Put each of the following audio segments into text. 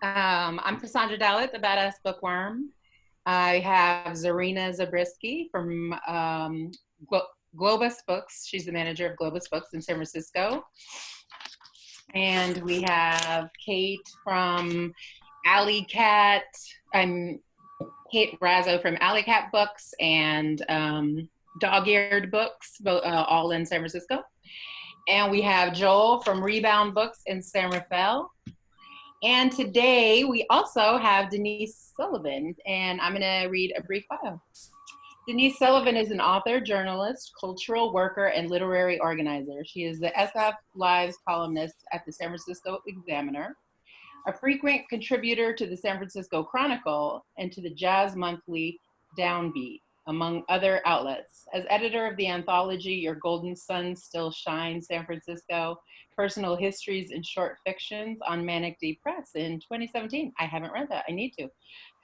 I'm Cassandra Dalit, the Badass Bookworm. I have Zarina Zabriskie from Globus Books. She's the manager of Globus Books in San Francisco. And we have Kate from Alley Cat. I'm Kate Razzo from Alley Cat Books and Dog Eared Books, all in San Francisco. And we have Joel from Rebound Books in San Rafael. And today we also have Denise Sullivan, and I'm going to read a brief bio. Denise Sullivan is an author, journalist, cultural worker, and literary organizer. She is the SF Lives columnist at the San Francisco Examiner, a frequent contributor to the San Francisco Chronicle and to the Jazz Monthly Downbeat, among other outlets. As editor of the anthology Your Golden Sun Still Shines San Francisco, Personal Histories and Short Fictions on Manic D Press in 2017. I haven't read that, I need to.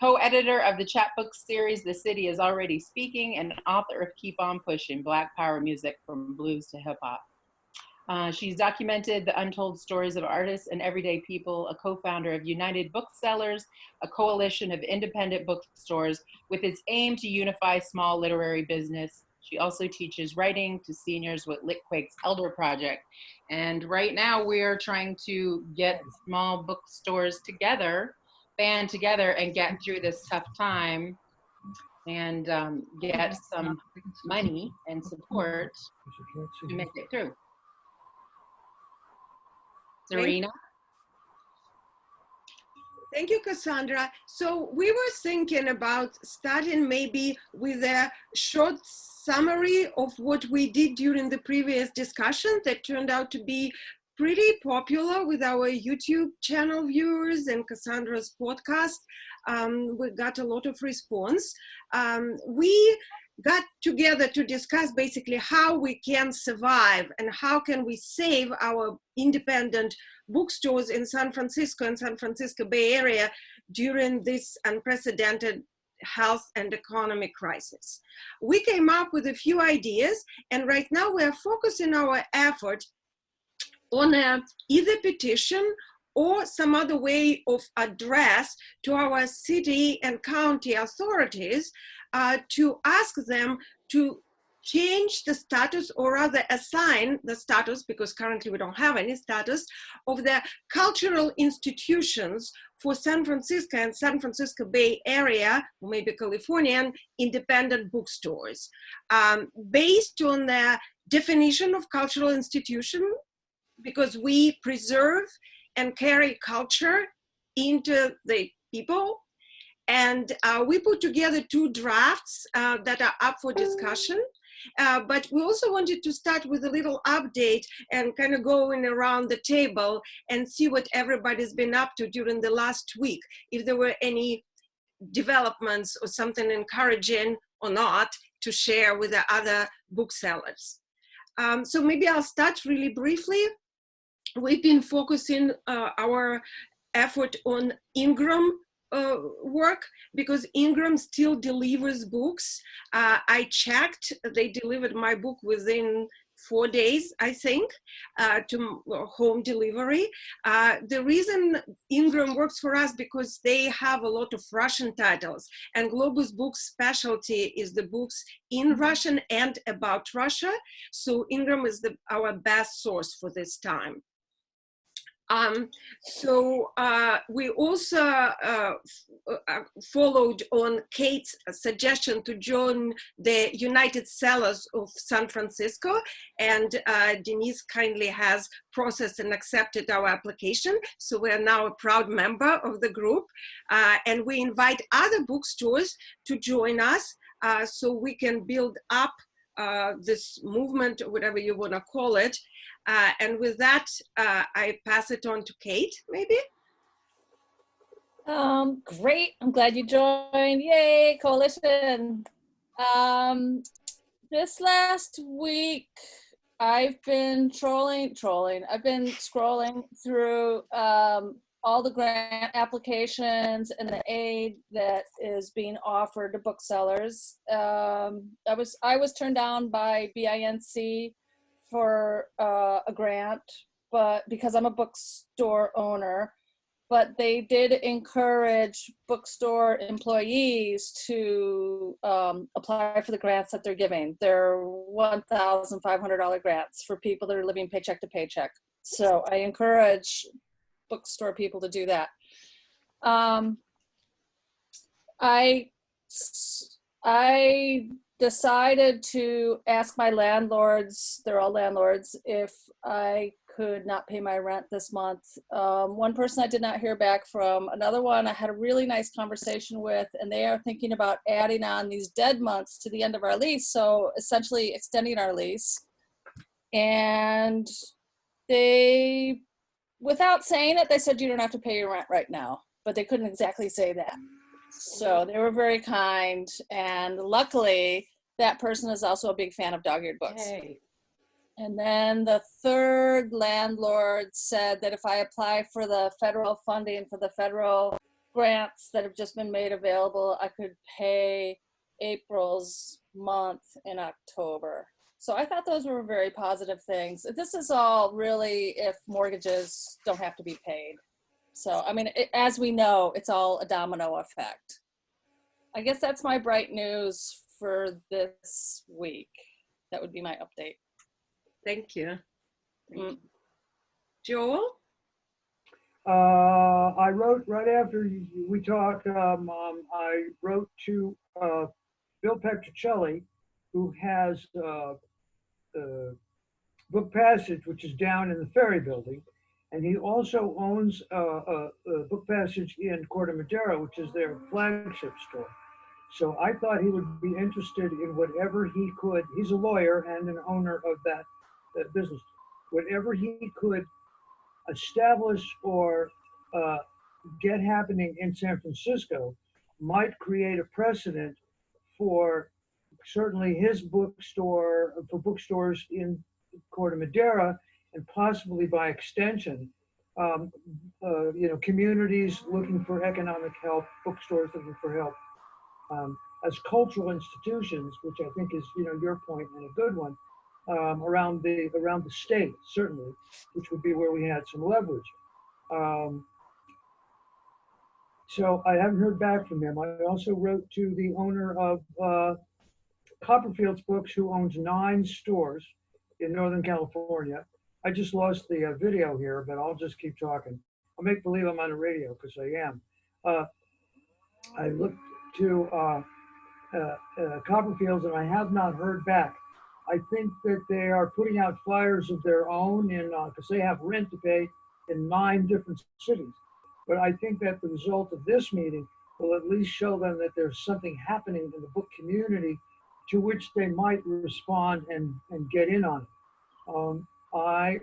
Co-editor of the chapbook series The City is Already Speaking, and author of Keep On Pushing, Black Power Music from Blues to Hip Hop. She's documented the untold stories of artists and everyday people, a co-founder of United Booksellers, a coalition of independent bookstores with its aim to unify small literary business. She also teaches writing to seniors with Litquake's Elder Project. And right now we're trying to get small bookstores together, band together, and get through this tough time and get some money and support to make it through. Zarina? Thank you, Cassandra. So we were thinking about starting maybe with a short summary of what we did during the previous discussion that turned out to be pretty popular with our YouTube channel viewers and Cassandra's podcast. We got a lot of response. We got together to discuss basically how we can survive and how can we save our independent bookstores in San Francisco and San Francisco Bay Area during this unprecedented health and economic crisis. We came up with a few ideas, and right now we are focusing our effort on either petition or some other way of address to our city and county authorities to ask them to change the status, or rather assign the status, because currently we don't have any status, of the cultural institutions for San Francisco and San Francisco Bay Area, or maybe Californian, independent bookstores. Based on the definition of cultural institution, because we preserve and carry culture into the people. And we put together two drafts that are up for discussion. But we also wanted to start with a little update and kind of going around the table and see what everybody's been up to during the last week, if there were any developments or something encouraging or not to share with the other booksellers. So maybe I'll start really briefly. We've been focusing our effort on Ingram work, because Ingram still delivers books. I checked, they delivered my book within 4 days, I think, to home delivery. The reason Ingram works for us because they have a lot of Russian titles, and Globus Books' specialty is the books in Russian and about Russia. So Ingram is our best source for this time. We also followed on Kate's suggestion to join the United Sellers of San Francisco, and Denise kindly has processed and accepted our application. So we are now a proud member of the group, and we invite other bookstores to join us so we can build up this movement, whatever you want to call it. And with that, I pass it on to Kate, maybe. Great, I'm glad you joined. Yay, coalition. This last week, I've been I've been scrolling through all the grant applications and the aid that is being offered to booksellers. I was turned down by BINC for a grant, but because I'm a bookstore owner, but they did encourage bookstore employees to apply for the grants that they're giving. They're $1,500 grants for people that are living paycheck to paycheck. So I encourage bookstore people to do that. I decided to ask my landlords, they're all landlords, if I could not pay my rent this month. One person I did not hear back from. Another one I had a really nice conversation with, and they are thinking about adding on these dead months to the end of our lease, so essentially extending our lease. And they, without saying it, they said, you don't have to pay your rent right now, but they couldn't exactly say that. So they were very kind, and luckily that person is also a big fan of dog-eared books. Hey. And then the third landlord said that if I apply for the federal funding for the federal grants that have just been made available, I could pay April's month in October. So I thought those were very positive things. This is all really if mortgages don't have to be paid. So, I mean, as we know, it's all a domino effect. I guess that's my bright news for this week. That would be my update. Thank you. Joel? I wrote right after we talked, I wrote to Bill Petrocelli, who has Book Passage, which is down in the Ferry Building. And he also owns a Book Passage in Corte Madera, which is their flagship store. So I thought he would be interested in whatever he could. He's a lawyer and an owner of that business. Whatever he could establish or get happening in San Francisco might create a precedent for certainly his bookstore, for bookstores in Corte Madera, and possibly by extension, communities looking for economic help, bookstores looking for help, as cultural institutions, which I think is, your point and a good one, around the state, certainly, which would be where we had some leverage. So I haven't heard back from him. I also wrote to the owner of Copperfield's Books, who owns 9 stores in Northern California. I just lost the video here, but I'll just keep talking. I'll make believe I'm on the radio because I am. I looked to Copperfield's and I have not heard back. I think that they are putting out flyers of their own because they have rent to pay in 9 different cities. But I think that the result of this meeting will at least show them that there's something happening in the book community to which they might respond and get in on it. I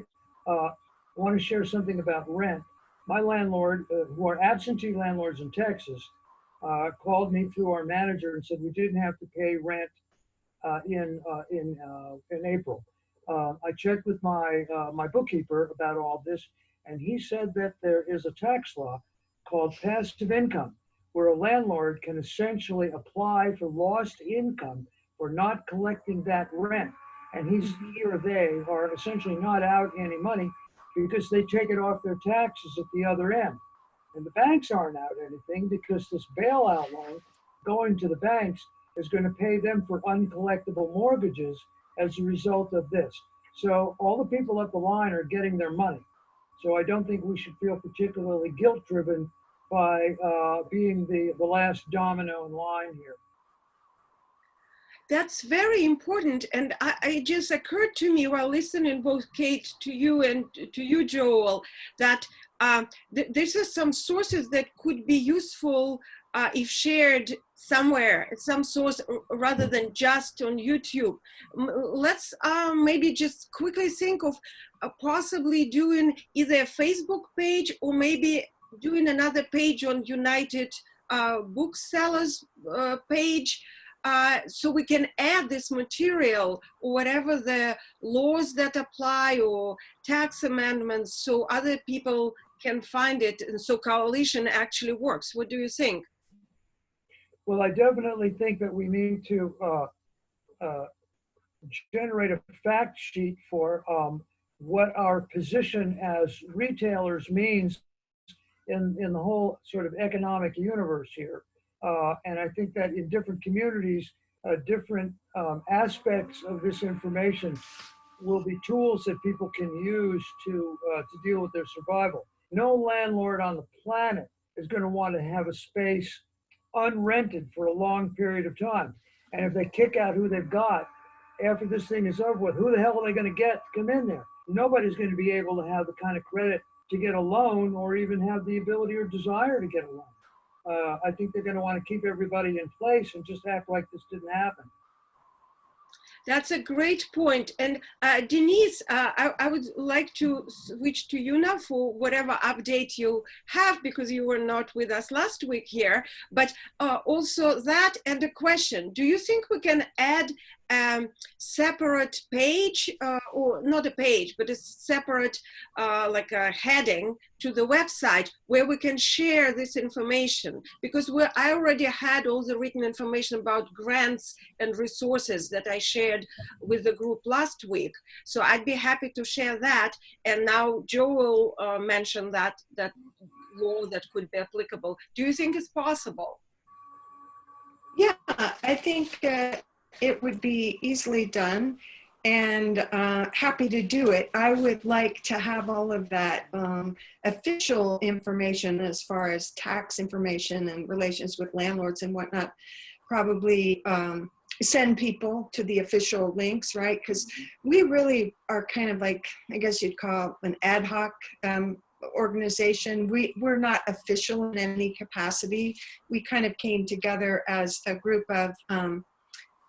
want to share something about rent. My landlord, who are absentee landlords in Texas, called me through our manager and said we didn't have to pay rent in April. I checked with my bookkeeper about all this, and he said that there is a tax law called passive income, where a landlord can essentially apply for lost income for not collecting that rent. And he or they are essentially not out any money because they take it off their taxes at the other end. And the banks aren't out anything because this bailout loan going to the banks is going to pay them for uncollectible mortgages as a result of this. So all the people up the line are getting their money. So I don't think we should feel particularly guilt-driven by being the last domino in line here. That's very important. And it just occurred to me while listening both Kate to you and to you, Joel, that there's some sources that could be useful if shared somewhere, at some source, rather than just on YouTube. Let's maybe just quickly think of possibly doing either a Facebook page or maybe doing another page on United Booksellers page, so we can add this material, or whatever the laws that apply or tax amendments, so other people can find it, and so coalition actually works. What do you think? Well, I definitely think that we need to generate a fact sheet for what our position as retailers means in the whole sort of economic universe here. And I think that in different communities, different aspects of this information will be tools that people can use to deal with their survival. No landlord on the planet is going to want to have a space unrented for a long period of time. And if they kick out who they've got after this thing is over with, who the hell are they going to get to come in there? Nobody's going to be able to have the kind of credit to get a loan or even have the ability or desire to get a loan. I think they're going to want to keep everybody in place and just act like this didn't happen. That's a great point. And Denise, I would like to switch to you now for whatever update you have, because you were not with us last week here. But also that and a question, do you think we can add separate page or not a page, but a separate like a heading to the website where we can share this information? Because I already had all the written information about grants and resources that I shared with the group last week. So I'd be happy to share that. And now Joel mentioned that law that could be applicable. Do you think it's possible? Yeah, I think it would be easily done, and happy to do it. I would like to have all of that official information as far as tax information and relations with landlords and whatnot, probably send people to the official links, right? Because we really are kind of like, I guess you'd call an ad hoc organization. We're not official in any capacity. We kind of came together as a group of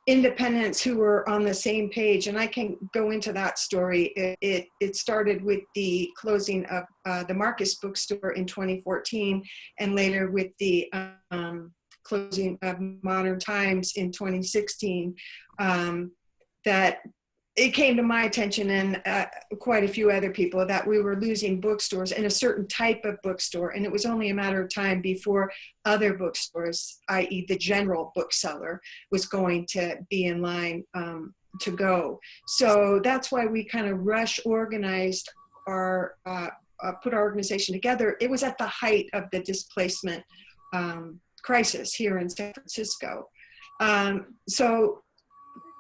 independents who were on the same page, and I can go into that story. It started with the closing of the Marcus bookstore in 2014, and later with the closing of Modern Times in 2016. That it came to my attention and quite a few other people that we were losing bookstores and a certain type of bookstore, and it was only a matter of time before other bookstores, i.e. the general bookseller, was going to be in line to go. So that's why we kind of organized our, put our organization together. It was at the height of the displacement crisis here in San Francisco. So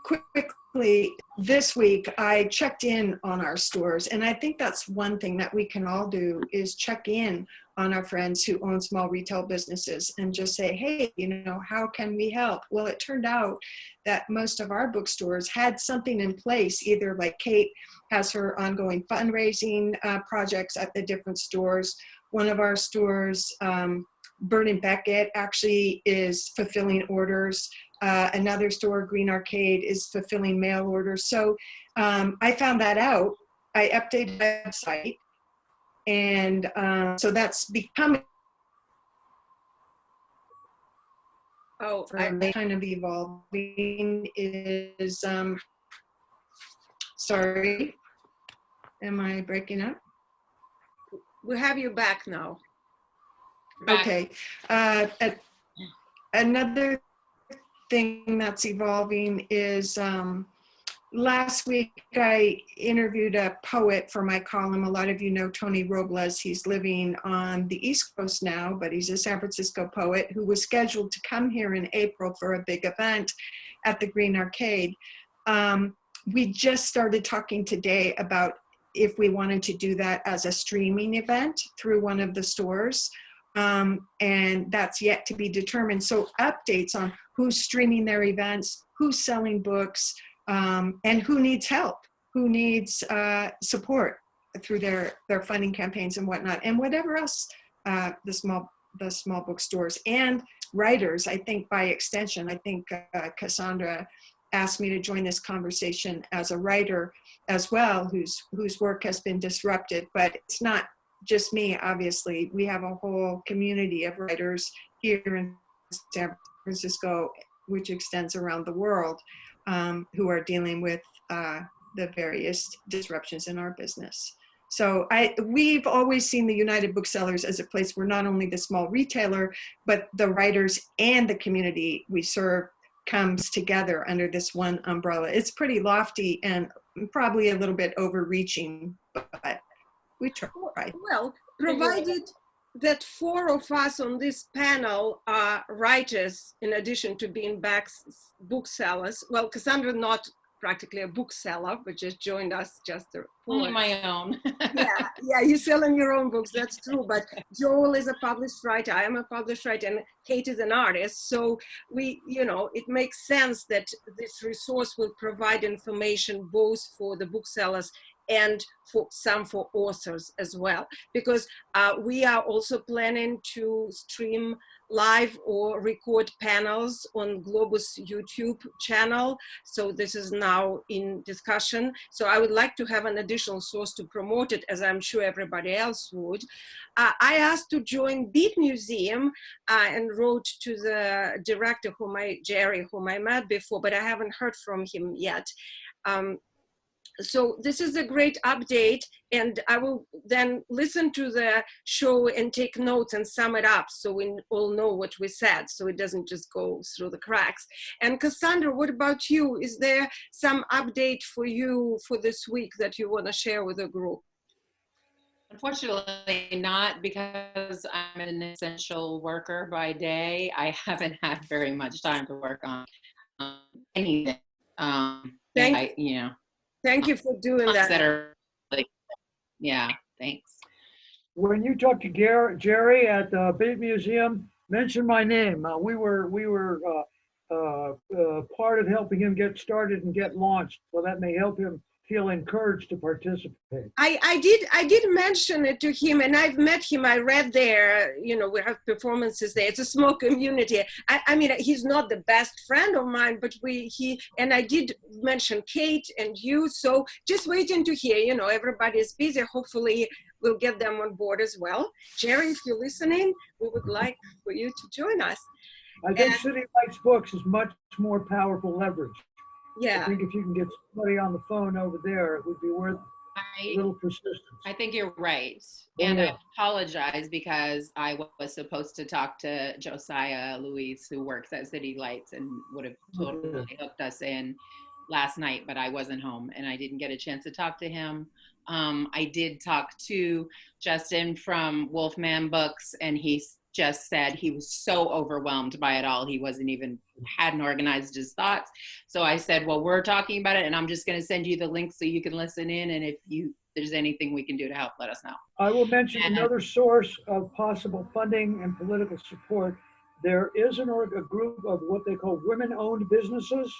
quickly, this week, I checked in on our stores, and I think that's one thing that we can all do is check in on our friends who own small retail businesses and just say, hey, you know, how can we help? Well, it turned out that most of our bookstores had something in place, either like Kate has her ongoing fundraising projects at the different stores. One of our stores, Bird and Beckett, actually is fulfilling orders. Another store, Green Arcade, is fulfilling mail orders. So I found that out. I updated the website, and so that's becoming kind of evolving. Is sorry, am I breaking up? We have you back now. Okay. Another thing that's evolving is last week I interviewed a poet for my column. A lot of you know Tony Robles. He's living on the East Coast now, but he's a San Francisco poet who was scheduled to come here in April for a big event at the Green Arcade. We just started talking today about if we wanted to do that as a streaming event through one of the stores. And that's yet to be determined. So updates on who's streaming their events, who's selling books, and who needs help, who needs support through their funding campaigns and whatnot, and whatever else the small bookstores and writers. I think by extension, I think Cassandra asked me to join this conversation as a writer as well, whose work has been disrupted, but it's not just me, obviously. We have a whole community of writers here in San Francisco, which extends around the world, who are dealing with the various disruptions in our business. So we've always seen the United Booksellers as a place where not only the small retailer, but the writers and the community we serve comes together under this one umbrella. It's pretty lofty and probably a little bit overreaching, but we try. Well, provided that 4 of us on this panel are writers, in addition to being booksellers. Well, Cassandra not practically a bookseller, but just joined us just a Only my own. yeah, you're selling your own books, that's true. But Joel is a published writer, I am a published writer, and Kate is an artist. So we, it makes sense that this resource will provide information both for the booksellers and for authors as well, because we are also planning to stream live or record panels on Globus YouTube channel. So this is now in discussion. So I would like to have an additional source to promote it, as I'm sure everybody else would. I asked to join Beat Museum and wrote to the director, Jerry, whom I met before, but I haven't heard from him yet. So this is a great update, and I will then listen to the show and take notes and sum it up so we all know what we said, so it doesn't just go through the cracks. And Cassandra, what about you? Is there some update for you for this week that you want to share with the group? Unfortunately not, because I'm an essential worker by day. I haven't had very much time to work on anything. Thank you for doing that. Thanks. When you talk to Jerry at the Beat Museum, mention my name. We were part of helping him get started and get launched, so that may help him feel encouraged to participate. I did mention it to him, and I've met him. I read there, we have performances there. It's a small community. I mean, he's not the best friend of mine, but and I did mention Kate and you. So just waiting to hear, everybody's busy. Hopefully we'll get them on board as well. Jerry, if you're listening, we would like for you to join us. I think City Lights Books is much more powerful leverage. Yeah. I think if you can get somebody on the phone over there, it would be worth a little persistence. I think you're right. And I apologize, because I was supposed to talk to Josiah Luis, who works at City Lights, and would have totally hooked us in last night, but I wasn't home and I didn't get a chance to talk to him. I did talk to Justin from Wolfman Books, and he just said he was so overwhelmed by it all. He hadn't organized his thoughts. So I said, well, we're talking about it, and I'm just going to send you the link so you can listen in. And if there's anything we can do to help, let us know. I will mention another source of possible funding and political support. There is a group of what they call women-owned businesses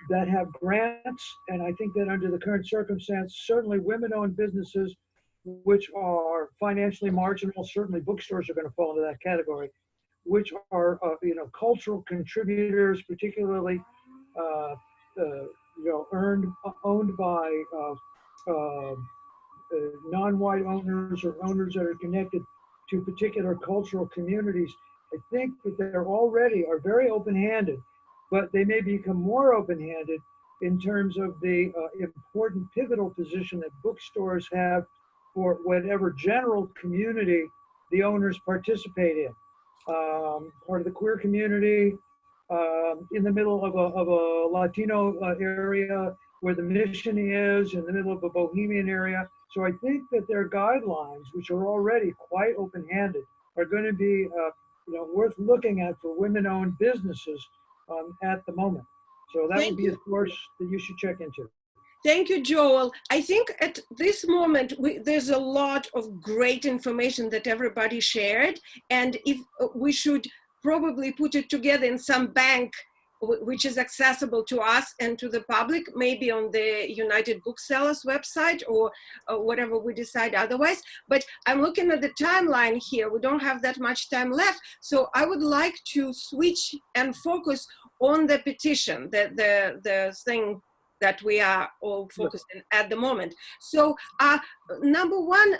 that have grants. And I think that under the current circumstance, certainly women-owned businesses which are financially marginal, certainly bookstores are going to fall into that category, which are cultural contributors, particularly owned by non-white owners or owners that are connected to particular cultural communities. I think that they already are very open-handed, but they may become more open-handed in terms of the important pivotal position that bookstores have for whatever general community the owners participate in. Part of the queer community, in the middle of a Latino area where the mission is, in the middle of a bohemian area. So I think that their guidelines, which are already quite open-handed, are going to be worth looking at for women-owned businesses at the moment. So that would be a source that you should check into. Thank you, Joel. I think at this moment, there's a lot of great information that everybody shared. And if we should probably put it together in some bank, which is accessible to us and to the public, maybe on the United Booksellers website or whatever we decide otherwise. But I'm looking at the timeline here. We don't have that much time left. So I would like to switch and focus on the petition, the thing that we are all focusing at the moment. So number one,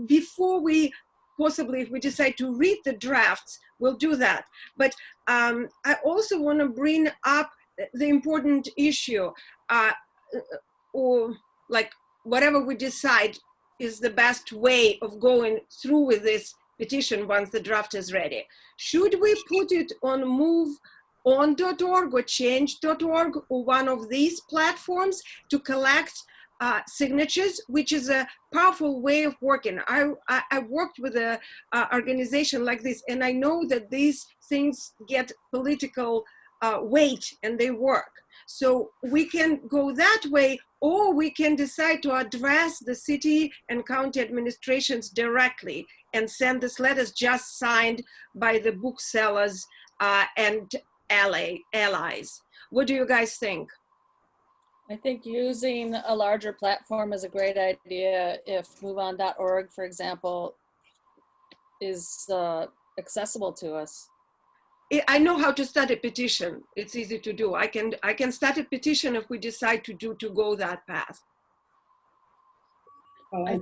before we possibly, if we decide to read the drafts, we'll do that. But I also want to bring up the important issue, or like whatever we decide is the best way of going through with this petition once the draft is ready. Should we put it on moveon.org or change.org or one of these platforms to collect signatures, which is a powerful way of working. I worked with a organization like this, and I know that these things get political weight and they work. So we can go that way, or we can decide to address the city and county administrations directly and send these letters just signed by the booksellers and allies. What do you guys think? I think using a larger platform is a great idea. If MoveOn.org, for example, is accessible to us. I know how to start a petition. It's easy to do. I can start a petition if we decide to go that path. I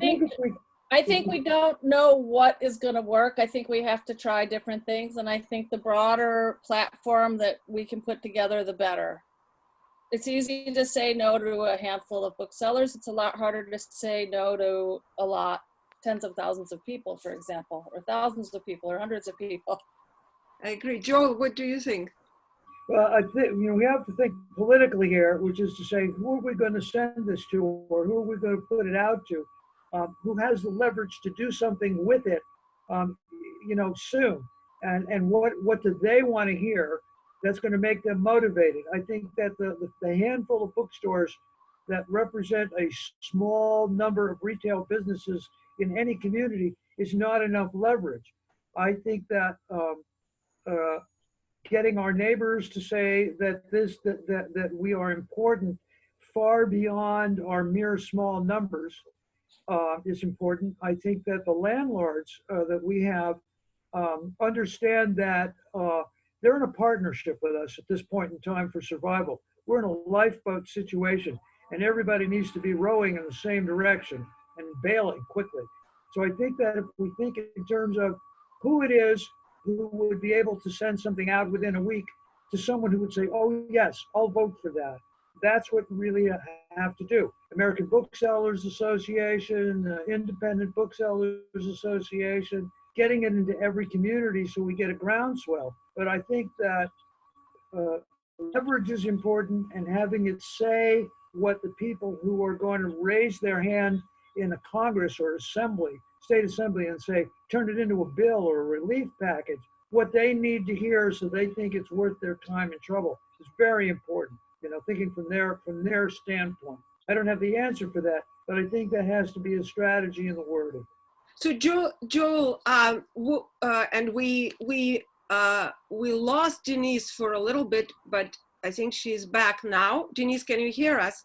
think we don't know what is going to work. I think we have to try different things, and I think the broader platform that we can put together, the better. It's easy to say no to a handful of booksellers. It's a lot harder to say no to tens of thousands of people, for example, or thousands of people, or hundreds of people. I agree. Joel, what do you think? Well, I think we have to think politically here, which is to say, who are we going to send this to, or who are we going to put it out to? Who has the leverage to do something with it, soon? And what do they want to hear that's going to make them motivated? I think that the handful of bookstores that represent a small number of retail businesses in any community is not enough leverage. I think that getting our neighbors to say that we are important far beyond our mere small numbers is important. I think that the landlords that we have understand that they're in a partnership with us at this point in time for survival. We're in a lifeboat situation, and everybody needs to be rowing in the same direction and bailing quickly. So I think that if we think in terms of who it is who would be able to send something out within a week to someone who would say, oh, yes, I'll vote for that. That's what we really have to do. American Booksellers Association, Independent Booksellers Association, getting it into every community so we get a groundswell. But I think that leverage is important, and having it say what the people who are going to raise their hand in a Congress or assembly, state assembly, and say, turn it into a bill or a relief package, what they need to hear so they think it's worth their time and trouble is very important. Thinking from their standpoint. I don't have the answer for that, but I think that has to be a strategy in the wording. So Joel, and we lost Denise for a little bit, but I think she's back now. Denise, can you hear us?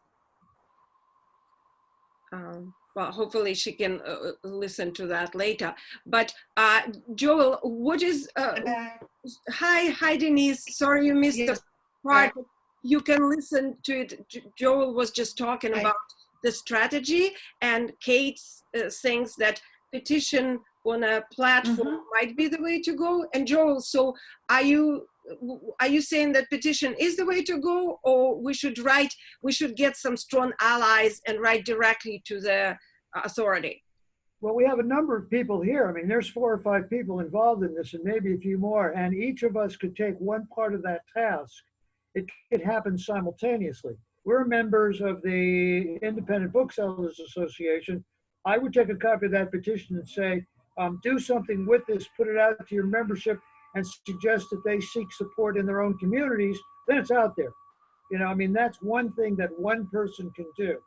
Well, hopefully she can listen to that later. But Joel, what is? Hi, Denise. Sorry you missed the part. You can listen to it. Joel was just talking about the strategy, and Kate thinks that petition on a platform might be the way to go. And Joel, so are you saying that petition is the way to go, or we should get some strong allies and write directly to the authority? Well, we have a number of people here. I mean, there's 4 or 5 people involved in this, and maybe a few more, and each of us could take one part of that task. It could happen simultaneously. We're members of the Independent Booksellers Association. I would take a copy of that petition and say, do something with this, put it out to your membership, and suggest that they seek support in their own communities. Then it's out there. That's one thing that one person can do.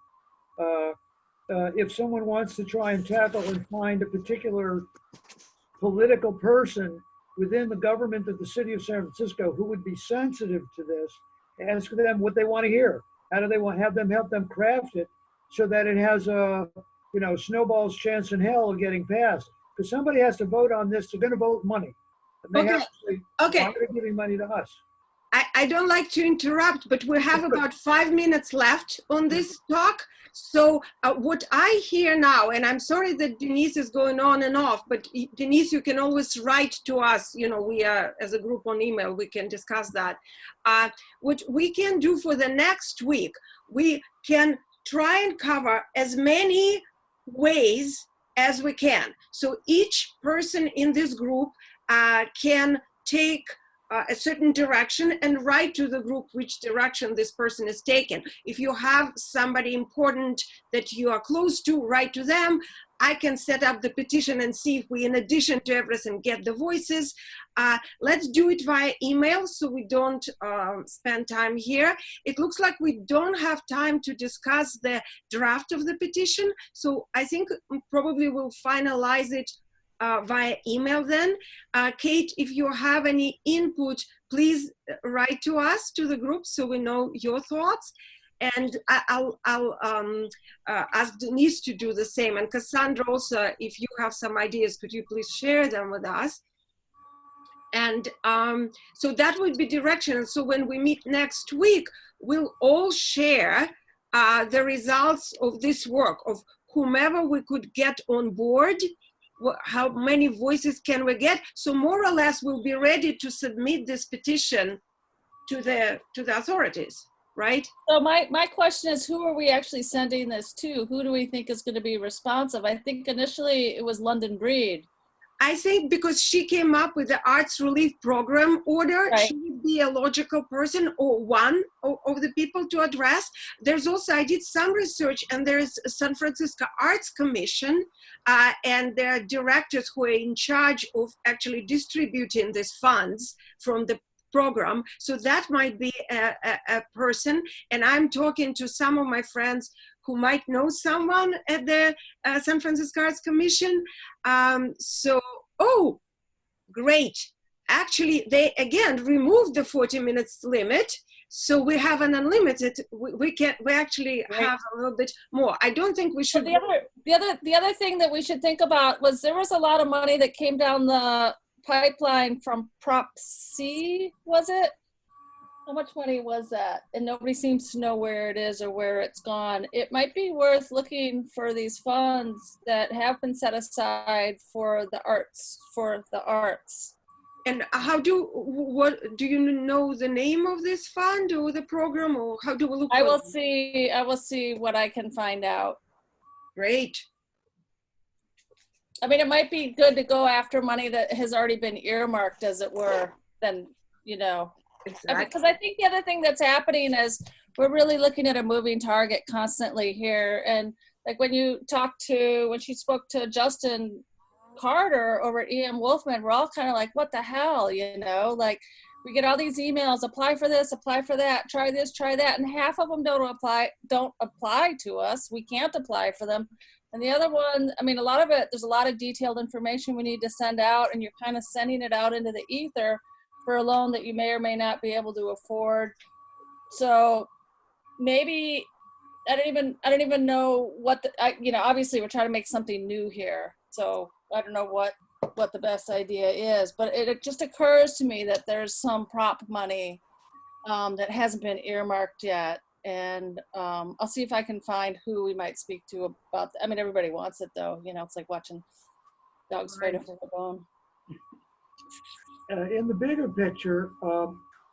If someone wants to try and tackle and find a particular political person within the government of the city of San Francisco who would be sensitive to this, ask them what they want to hear. How do they want to have them help them craft it so that it has a snowball's chance in hell of getting passed? Because somebody has to vote on this. They're going to vote money. And they have to say, okay. Why are they giving money to us? I don't like to interrupt, but we have about 5 minutes left on this talk. So what I hear now, and I'm sorry that Denise is going on and off, but Denise, you can always write to us. We are, as a group on email, we can discuss that. What we can do for the next week, we can try and cover as many ways as we can. So each person in this group can take a certain direction and write to the group which direction this person is taken. If you have somebody important that you are close to, write to them. I can set up the petition and see if we, in addition to everything, get the voices. Let's do it via email so we don't spend time here. It looks like we don't have time to discuss the draft of the petition. So I think probably we'll finalize it via email then. Kate, if you have any input, please write to us, to the group, so we know your thoughts. And I'll ask Denise to do the same. And Cassandra also, if you have some ideas, could you please share them with us? And so that would be direction. So when we meet next week, we'll all share the results of this work, of whomever we could get on board. How many voices can we get? So more or less, we'll be ready to submit this petition to the authorities, right? So my question is, who are we actually sending this to? Who do we think is going to be responsive? I think initially it was London Breed. I think because she came up with the Arts Relief Program order, Right. she would be a logical person or one of the people to address. There's also, I did some research, and there's San Francisco Arts Commission, and there are directors who are in charge of actually distributing these funds from the program. So that might be a person. And I'm talking to some of my friends who might know someone at the San Francisco Arts Commission. Oh, great. Actually, they again removed the 40 minutes limit. So we have an unlimited, we actually have a little bit more. I don't think we should. The other thing that we should think about was there was a lot of money that came down the pipeline from Prop C, was it? How much money was that? And nobody seems to know where it is or where it's gone. It might be worth looking for these funds that have been set aside for the arts, And what do you know the name of this fund or the program, or how do we look? I will see what I can find out. Great. I mean, it might be good to go after money that has already been earmarked, as it were, then, you know. Exactly. Because I think the other thing that's happening is we're really looking at a moving target constantly here. And like when she spoke to Justin Carter over at EM Wolfman, we're all kind of like, what the hell, you know? Like we get all these emails, apply for this, apply for that, try this, try that. And half of them don't apply to us. We can't apply for them. And the other one, I mean, a lot of it, there's a lot of detailed information we need to send out, and you're kind of sending it out into the ether for a loan that you may or may not be able to afford. So maybe I don't even know what obviously we're trying to make something new here. So I don't know what the best idea is, but it just occurs to me that there's some prop money that hasn't been earmarked yet. And I'll see if I can find who we might speak to about that. I mean, everybody wants it though. You know, it's like watching dogs fight over the bone. In the bigger picture,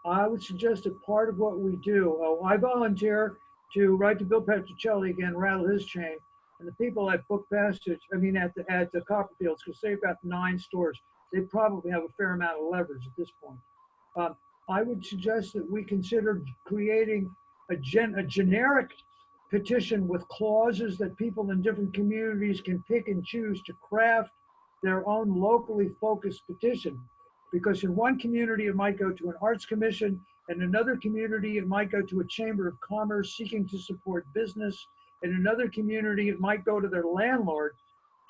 I would suggest that part of what we do, I volunteer to write to Bill Petrocelli again, rattle his chain, and the people at Book Passage, at the Copperfields, because they've got 9 stores, they probably have a fair amount of leverage at this point. I would suggest that we consider creating a generic petition with clauses that people in different communities can pick and choose to craft their own locally focused petition. Because in one community, it might go to an arts commission. In another community, it might go to a chamber of commerce seeking to support business. In another community, it might go to their landlord,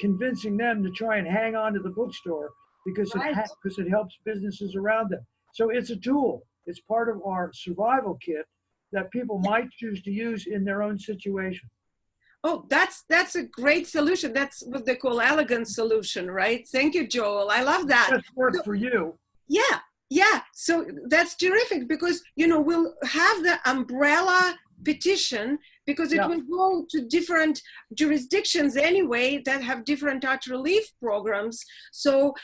convincing them to try and hang on to the bookstore because it helps businesses around them. So it's a tool. It's part of our survival kit that people might choose to use in their own situation. Oh, that's a great solution. That's what they call elegant solution, right? Thank you, Joel. I love that. That's work for you. Yeah. So that's terrific because, we'll have the umbrella petition because it will go to different jurisdictions anyway that have different art relief programs. So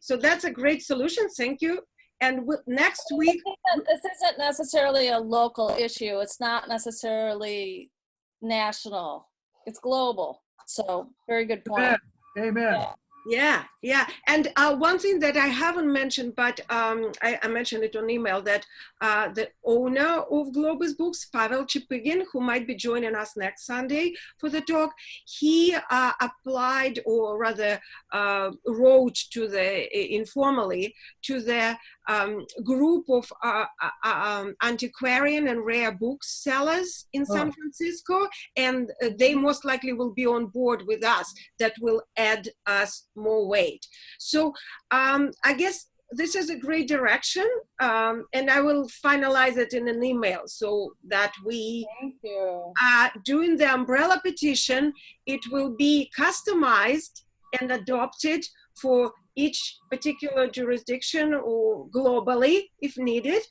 so that's a great solution. Thank you. And next week. This isn't necessarily a local issue. It's not necessarily national, it's global. So very good point. Amen. Yeah, yeah. And one thing that I haven't mentioned, but I mentioned it on email, that the owner of Globus Books, Pavel Chipygin, who might be joining us next Sunday for the talk, he applied, or rather wrote to the, informally, to the group of antiquarian and rare booksellers in San Francisco, and they most likely will be on board with us. That will add us more weight. So I guess this is a great direction, and I will finalize it in an email so that we, doing the umbrella petition, it will be customized and adopted for each particular jurisdiction or globally if needed.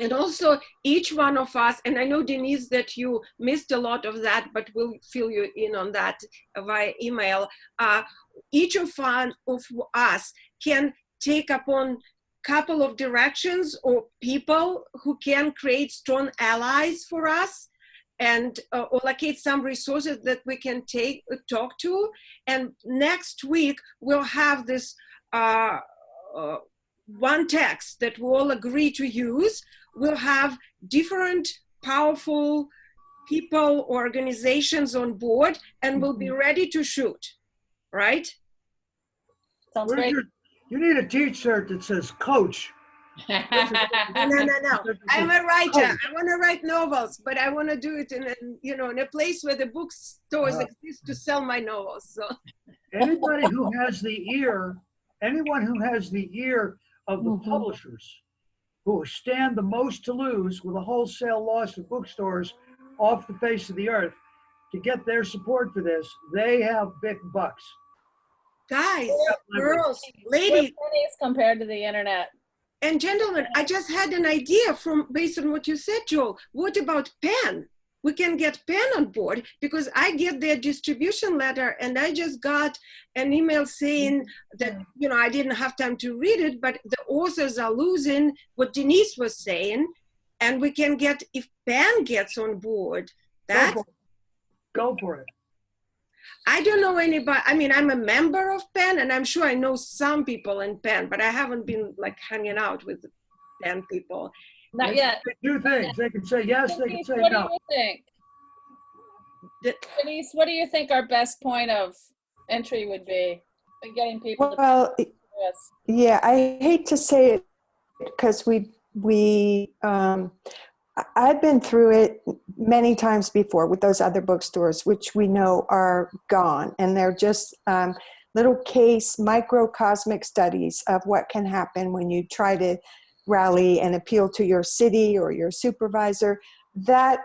And also each one of us, and I know, Denise, that you missed a lot of that, but we'll fill you in on that via email. Each of us can take upon couple of directions or people who can create strong allies for us, and allocate some resources that we can talk to. And next week, we'll have this one text that we all agree to use. We'll have different powerful people, organizations on board, and we'll be ready to shoot, right? Sounds great. You need a t-shirt that says coach. No. I'm a writer. I want to write novels, but I want to do it in a place where the bookstores exist to sell my novels. So anyone who has the ear of the publishers who stand the most to lose with a wholesale loss of bookstores off the face of the earth, to get their support for this, they have big bucks. Guys, girls, ladies, compared to the internet. And gentlemen, I just had an idea based on what you said, Joel. What about PEN? We can get PEN on board, because I get their distribution letter, and I just got an email saying that, I didn't have time to read it, but the authors are losing what Denise was saying, and we can get, if PEN gets on board, Go for it. I don't know anybody. I mean, I'm a member of PEN, and I'm sure I know some people in PEN, but I haven't been hanging out with PEN people. Not yet. They do things. They can say yes, they can say no. What do you think? Denise, what do you think our best point of entry would be in getting people to this? Yeah, I hate to say it, because I've been through it many times before with those other bookstores, which we know are gone, and they're just little case microcosmic studies of what can happen when you try to rally and appeal to your city or your supervisor. That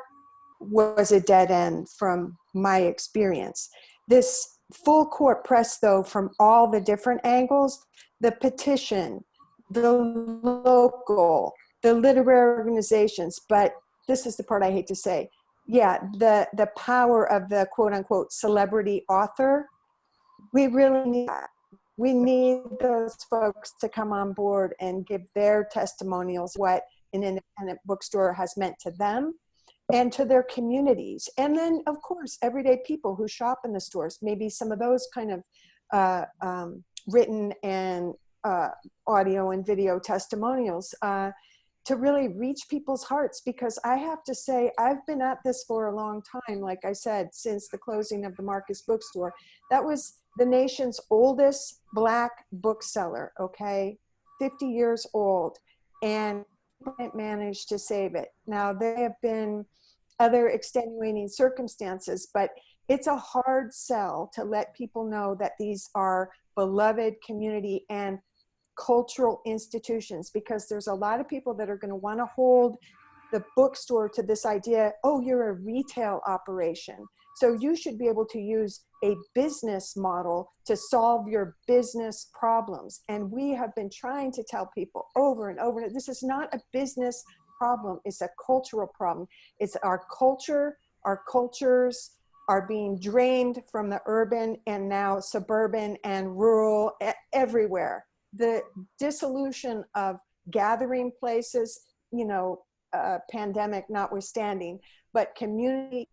was a dead end from my experience. This full court press, though, from all the different angles, the petition, the local, the literary organizations, but this is the part I hate to say. Yeah, the power of the quote unquote celebrity author, we really need that. We need those folks to come on board and give their testimonials, what an independent bookstore has meant to them and to their communities. And then, of course, everyday people who shop in the stores, maybe some of those kind of written and audio and video testimonials to really reach people's hearts. Because I have to say, I've been at this for a long time, like I said, since the closing of the Marcus Bookstore. That was the nation's oldest Black bookseller, okay? 50 years old, and managed to save it. Now, there have been other extenuating circumstances, but it's a hard sell to let people know that these are beloved community and cultural institutions, because there's a lot of people that are going to want to hold the bookstore to this idea, oh, you're a retail operation, so you should be able to use a business model to solve your business problems. And we have been trying to tell people over and over, this is not a business problem, it's a cultural problem. It's our culture, our cultures are being drained from the urban and now suburban and rural, everywhere. The dissolution of gathering places, pandemic notwithstanding, but community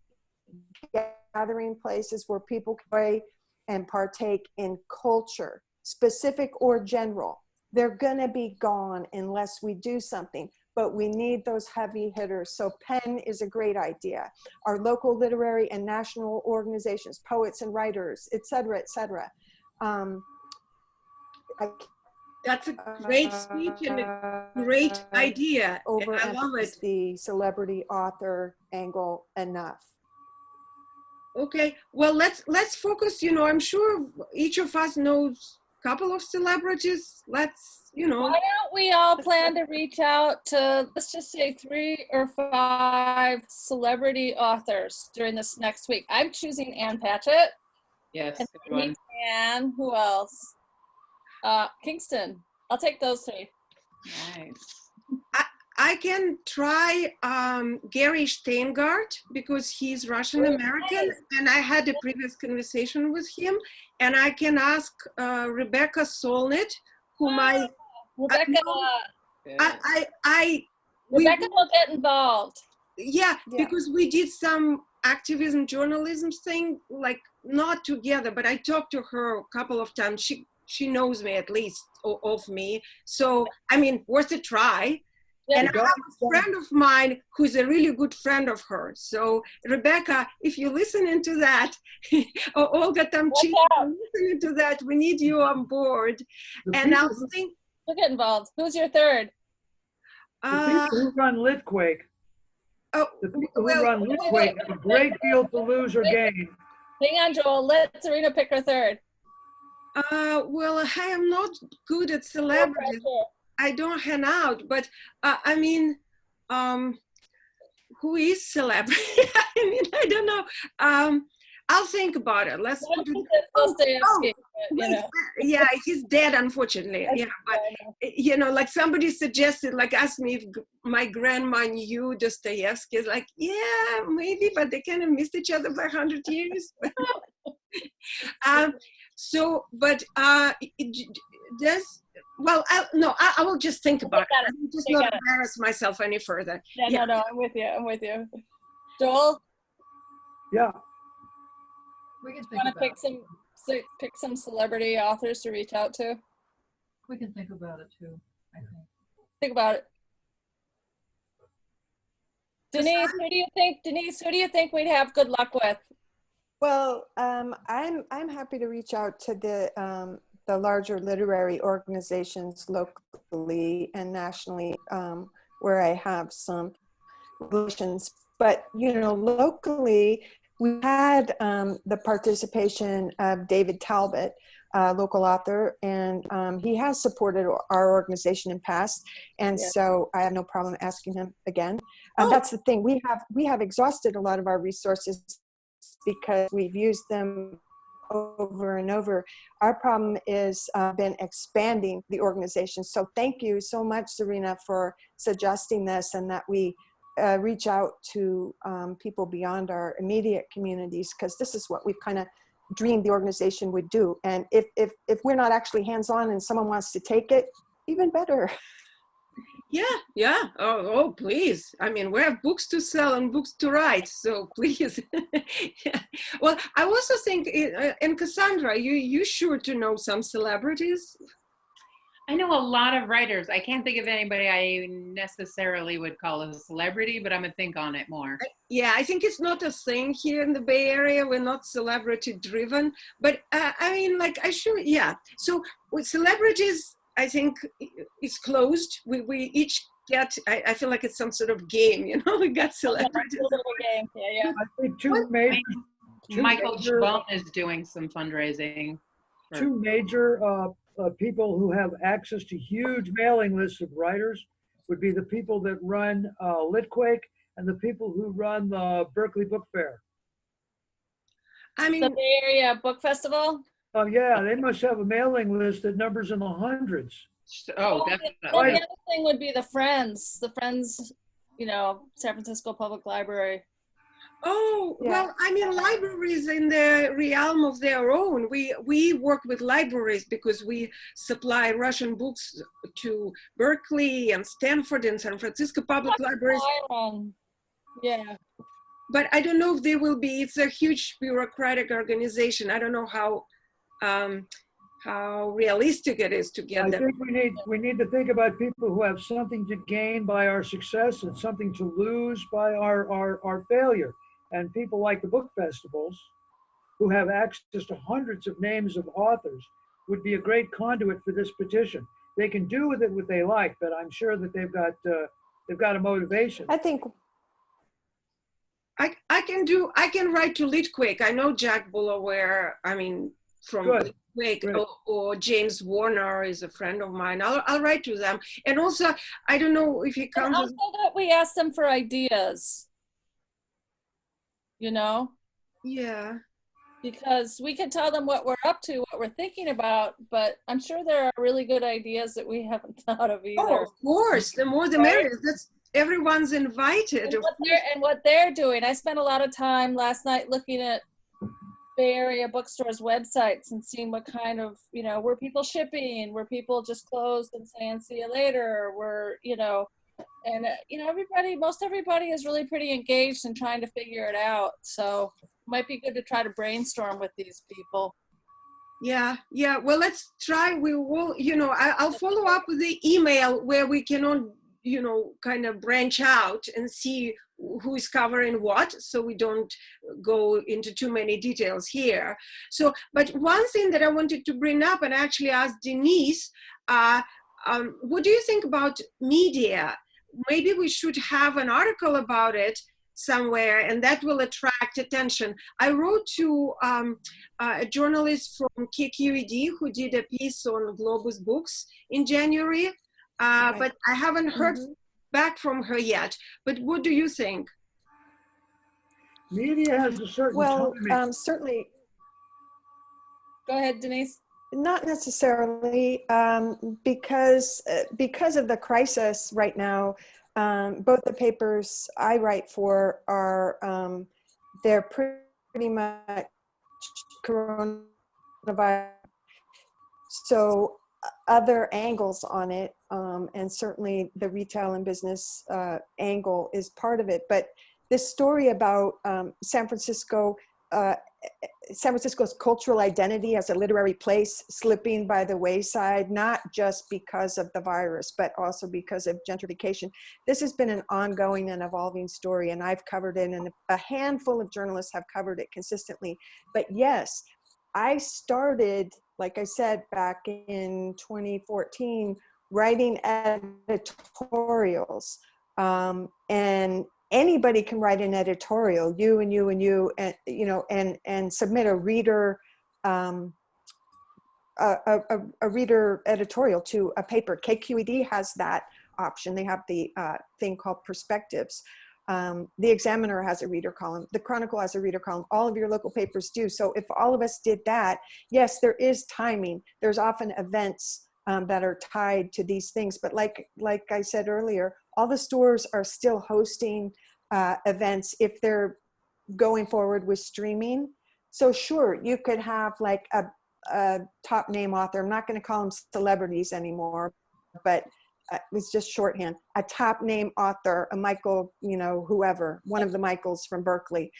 gathering places where people can and partake in culture, specific or general. They're gonna be gone unless we do something, but we need those heavy hitters. So Penn is a great idea. Our local literary and national organizations, poets and writers, et cetera, et cetera. That's a great speech and a great idea. I love it. The celebrity author angle enough. Okay, well, let's focus. You know, I'm sure each of us knows a couple of celebrities. Let's, you know. Why don't we all plan to reach out to, let's just say 3 or 5 celebrity authors during this next week. I'm choosing Ann Patchett. Yes, And good one. Anne, who else? Kingston. I'll take those 3. Nice. I can try Gary Steingart because he's Russian American, and I had a previous conversation with him. And I can ask Rebecca Solnit, whom Rebecca. Rebecca will get involved. Yeah, because we did some activism journalism thing, like not together, but I talked to her a couple of times. She knows me at least of me. So, I mean, worth a try. And I have a friend of mine who's a really good friend of hers. So, Rebecca, if you're listening to that, or Olga Tomchik, listening to that, we need you on board. And I'll think. We'll get involved. Who's your third? The people who run Litquake. Oh, the people who run Litquake have a great deal to lose or gain. Hang on, Joel. Let Serena pick her third. Well, I am not good at celebrities. I don't hang out, but I mean, who is celebrity? I mean, I don't know. I'll think about it. Let's put it. Yeah, he's dead, unfortunately. Yeah, but you know, like somebody suggested, like asked me if my grandma knew Dostoevsky. It's like, yeah, maybe, but they kind of missed each other by 100 years. So, but well, I will just think about it. I will just not embarrass myself any further. Yeah, no, I'm with you. Joel? Yeah. We can think about it. Pick some celebrity authors to reach out to? We can think about it too, I think. Think about it. Denise, who do you think we'd have good luck with? Well, I'm happy to reach out to the larger literary organizations locally and nationally, where I have some relations. But you know, locally, we had the participation of David Talbot, a local author, and he has supported our organization in past, and so I have no problem asking him again. That's the thing, we have exhausted a lot of our resources because we've used them over and over. Our problem is been expanding the organization. So thank you so much, Serena, for suggesting this, and that we reach out to people beyond our immediate communities, because this is what we've kind of dreamed the organization would do. And if we're not actually hands-on and someone wants to take it, even better. Yeah. Oh, please. I mean, we have books to sell and books to write, so please. Yeah. Well, I also think, and Cassandra, you sure to know some celebrities. I know a lot of writers. I can't think of anybody I necessarily would call a celebrity, but I'm gonna think on it more. Yeah, I think it's not a thing here in the Bay Area. We're not celebrity driven, but I mean, like, So with celebrities, I think it's closed. We each get, I feel like it's some sort of game, you know, we got celebrities. Yeah. I think Michael Chabon is doing some fundraising. Two major people who have access to huge mailing lists of writers would be the people that run Litquake and the people who run the Berkeley Book Fair. I mean, the Bay Area Book Festival? Oh yeah, they must have a mailing list that numbers in the hundreds. Oh, definitely. The other thing would be the Friends, you know, San Francisco Public Library. Oh, well, I mean, libraries in the realm of their own. We work with libraries because we supply Russian books to Berkeley and Stanford and San Francisco Public Libraries. Yeah. but I don't know if there will be. It's a huge bureaucratic organization. I don't know how realistic it is to get I them. think we need to think about people who have something to gain by our success and something to lose by our failure. And people like the book festivals, who have access to hundreds of names of authors, would be a great conduit for this petition. They can do with it what they like, but I'm sure that they've got a motivation. I think I can write to Litquick. I know Jack Bullaware, I mean, from Good. Litquick, or James Warner is a friend of mine. I'll write to them. And also, I don't know if he And comes. also that we ask them for ideas, you know, Yeah. because we can tell them what we're up to, what we're thinking about, but I'm sure there are really good ideas that we haven't thought of either. Oh, of course. The more the merrier. That's everyone's invited. And what they're doing. I spent a lot of time last night looking at Bay Area bookstores' websites and seeing what kind of, you know, were people shipping, were people just closed and saying see you later, were, you know, and you know, most everybody is really pretty engaged in trying to figure it out. So it might be good to try to brainstorm with these people. Yeah. Well, let's try. We will, I'll follow up with the email where we can all, kind of branch out and see who is covering what, so we don't go into too many details here. So, but one thing that I wanted to bring up and actually ask Denise, what do you think about media? Maybe we should have an article about it somewhere, and that will attract attention. I wrote to a journalist from KQED who did a piece on Globus Books in January, but I haven't heard back from her yet. But what do you think? Media has a certain timing. Certainly Go ahead, Denise. not necessarily, because of the crisis right now. Both the papers I write for are, they're pretty much coronavirus. So other angles on it, and certainly the retail and business angle is part of it. But this story about San Francisco's cultural identity as a literary place slipping by the wayside, not just because of the virus, but also because of gentrification. This has been an ongoing and evolving story, and I've covered it, and a handful of journalists have covered it consistently. But yes, I started, like I said, back in 2014, writing editorials, and anybody can write an editorial, you and you and you, and and submit a reader, a reader editorial to a paper. KQED has that option. They have the thing called Perspectives. The Examiner has a reader column. The Chronicle has a reader column. All of your local papers do. So if all of us did that, yes, there is timing. There's often events that are tied to these things. But like I said earlier, all the stores are still hosting events if they're going forward with streaming. So sure, you could have like a top name author. I'm not going to call them celebrities anymore, but it's just shorthand. A top name author, a Michael, whoever, one of the Michaels from Berkeley.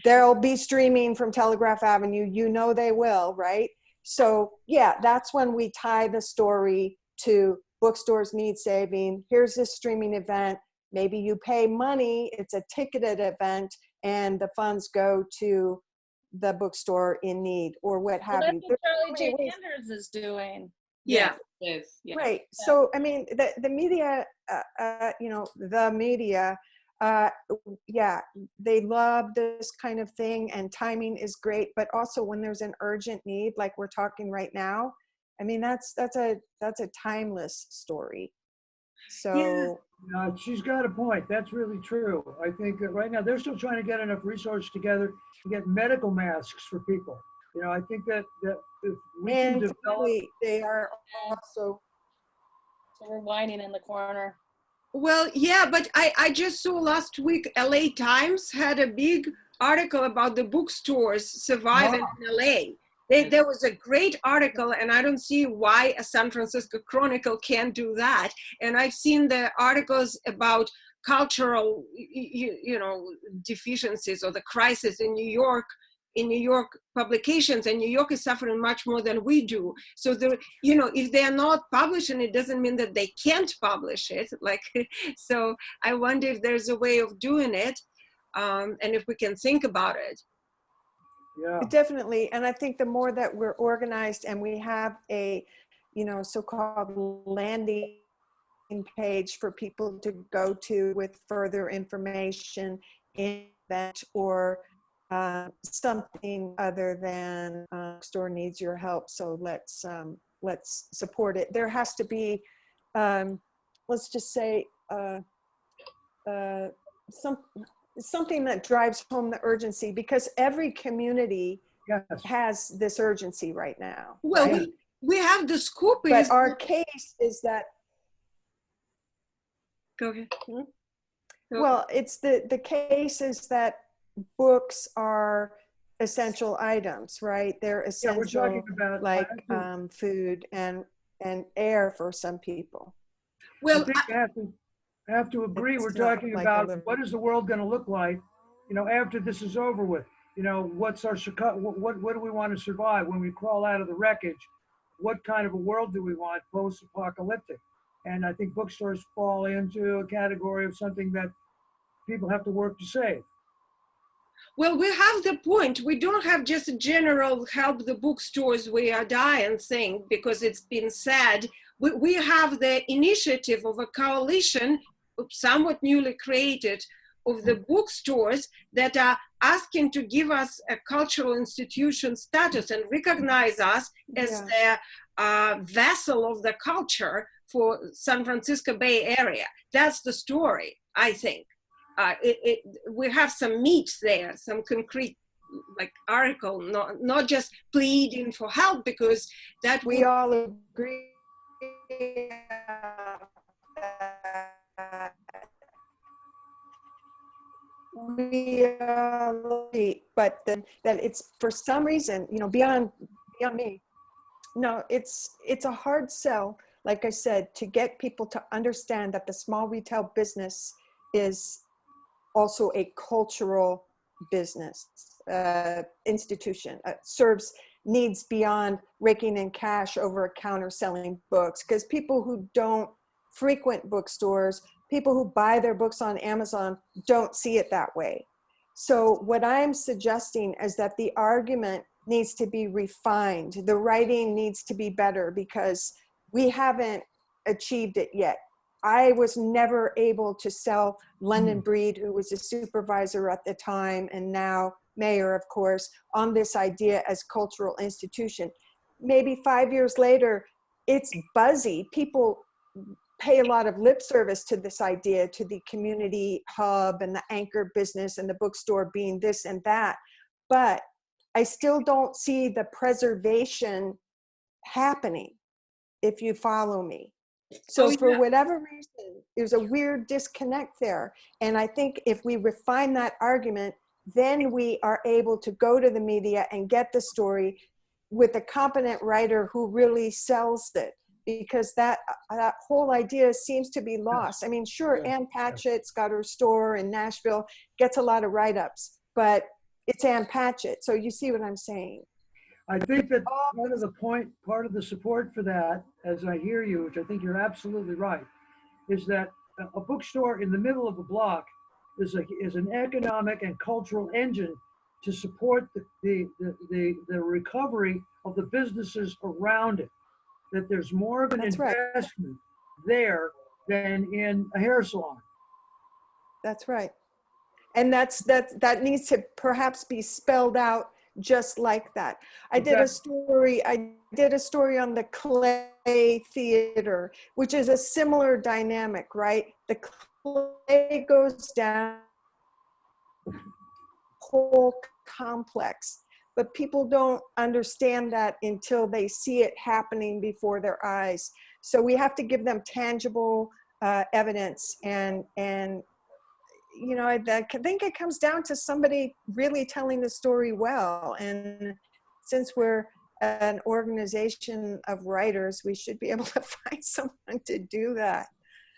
They'll be streaming from Telegraph Avenue. They will, right? So yeah, that's when we tie the story to bookstores need saving. Here's this streaming event. Maybe you pay money. It's a ticketed event, and the funds go to the bookstore in need, or what have you. That's what Charlie J. Sanders is doing. Yeah. Yes. Right. So, I mean, the media, the media, yeah, they love this kind of thing, and timing is great. But also when there's an urgent need, like we're talking right now, I mean, that's a timeless story. So she's got a point. That's really true. I think that right now they're still trying to get enough resources together to get medical masks for people. I think that if we can develop, they are also. So we're whining in the corner. Well, yeah, but I just saw last week LA Times had a big article about the bookstores surviving in LA. There was a great article, and I don't see why a San Francisco Chronicle can't do that. And I've seen the articles about cultural, you know, deficiencies or the crisis in New York, publications, and New York is suffering much more than we do. So there, you know, if they are not publishing, it doesn't mean that they can't publish it. Like, so I wonder if there's a way of doing it, and if we can think about it. Yeah. Definitely. And I think the more that we're organized and we have a, you know, so-called landing page for people to go to with further information in that, or something other than Bookstore needs your help, so let's support it. There has to be, let's just say, something that drives home the urgency, because every community Yes. has this urgency right now. Well, right? we have the scoop. But our case is that, go ahead. well, it's the case is that books are essential items, right? They're essential, Yeah, we're talking about like food and air for some people. Well, I think I have to agree. It's We're not talking like about a little- what is the world going to look like, you know, after this is over with. You know, what's our what do we want to survive when we crawl out of the wreckage? What kind of a world do we want post-apocalyptic? And I think bookstores fall into a category of something that people have to work to save. well, we have the point. We don't have just a general help the bookstores we are dying thing, because it's been said. We have the initiative of a coalition, somewhat newly created, of the bookstores that are asking to give us a cultural institution status and recognize us as the vessel of the culture for San Francisco Bay Area. That's the story, I think. We have some meat there, some concrete, like, article, not just pleading for help, because that we all agree. But then that it's, for some reason, you know, beyond me. No, it's a hard sell, like I said, to get people to understand that the small retail business is also a cultural business institution, serves needs beyond raking in cash over a counter selling books, because people who don't frequent bookstores, people who buy their books on Amazon, don't see it that way. So what I'm suggesting is that the argument needs to be refined. The writing needs to be better, because we haven't achieved it yet. I was never able to sell London Breed, who was a supervisor at the time and now mayor, of course, on this idea as cultural institution. Maybe 5 years later, it's buzzy. People pay a lot of lip service to this idea, to the community hub and the anchor business and the bookstore being this and that. But I still don't see the preservation happening, if you follow me. So for whatever reason, there's a weird disconnect there. And I think if we refine that argument, then we are able to go to the media and get the story with a competent writer who really sells it, because that whole idea seems to be lost. I mean, sure, Ann Patchett's got her store in Nashville, gets a lot of write-ups, but it's Ann Patchett. So you see what I'm saying? I think that part of the support for that, as I hear you, which I think you're absolutely right, is that a bookstore in the middle of a block is an economic and cultural engine to support the recovery of the businesses around it. That there's more of an investment there than in a hair salon. That's right. And that needs to perhaps be spelled out just like that. I did a story on the Clay Theater, which is a similar dynamic, right? The clay goes down, whole complex, but people don't understand that until they see it happening before their eyes. So we have to give them tangible evidence, and you know, I think it comes down to somebody really telling the story well. And since we're an organization of writers, we should be able to find someone to do that.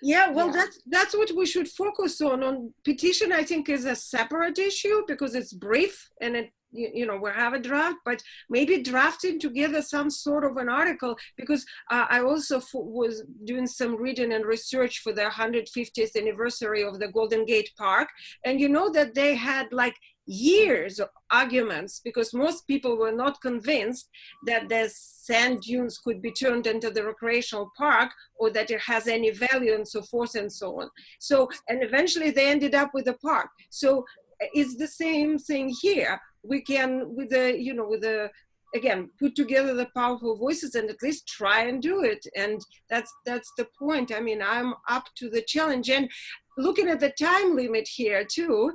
Yeah, well, Yeah. that's what we should focus on. On petition, I think is a separate issue because it's brief and it we have a draft, but maybe drafting together some sort of an article because I also was doing some reading and research for the 150th anniversary of the Golden Gate Park, and you know that they had like years of arguments because most people were not convinced that the sand dunes could be turned into the recreational park or that it has any value and so forth and so on. So, and eventually they ended up with a park. So it's the same thing here. We can, with the, again, put together the powerful voices and at least try and do it. And that's the point. I mean, I'm up to the challenge. And looking at the time limit here too,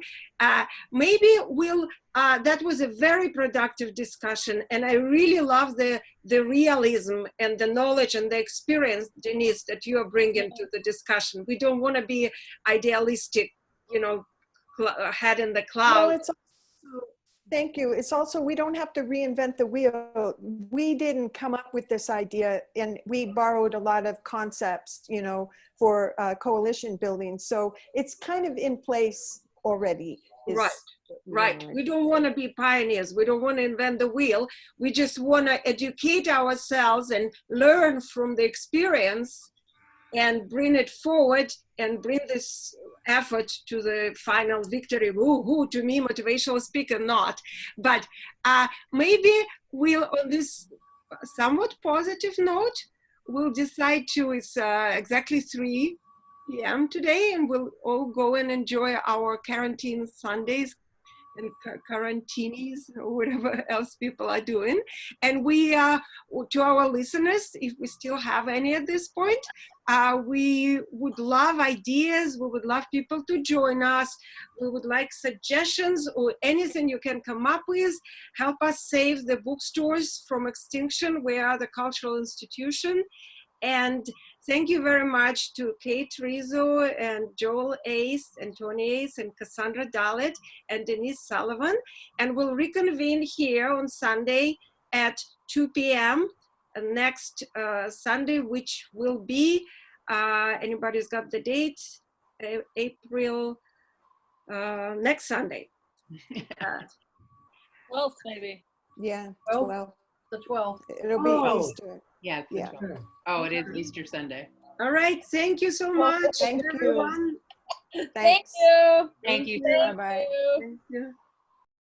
maybe that was a very productive discussion. And I really love the realism and the knowledge and the experience, Denise, that you are bringing to the discussion. We don't want to be idealistic, head in the Well, clouds. it's also, thank you. It's also, we don't have to reinvent the wheel. We didn't come up with this idea, and we borrowed a lot of concepts, for coalition building. So it's kind of in place already. Right. We don't want to be pioneers. We don't want to invent the wheel. We just want to educate ourselves and learn from the experience and bring it forward and bring this effort to the final victory. Woo-hoo, to me, motivational speaker, not. But maybe we'll, on this somewhat positive note, we'll decide to, it's exactly 3 p.m. today, and we'll all go and enjoy our quarantine Sundays and quarantinis or whatever else people are doing. And we, to our listeners, if we still have any at this point, we would love ideas. We would love people to join us. We would like suggestions or anything you can come up with. Help us save the bookstores from extinction. We are the cultural institution. And thank you very much to Kate Rizzo and Joel Ace and Tony Ace and Cassandra Dalit and Denise Sullivan. And we'll reconvene here on Sunday at 2 p.m. Next Sunday, which will be, anybody's got the date? April, next Sunday. 12th, maybe. Yeah, 12th. 12. The 12th. It'll be Oh. Easter. Yeah. It's the Yeah. 12th. Oh, it is Easter Sunday. All right. Thank you so much, Thank you. everyone. Thank Thanks. you. Thank you. Thank Bye-bye. you. Thank you.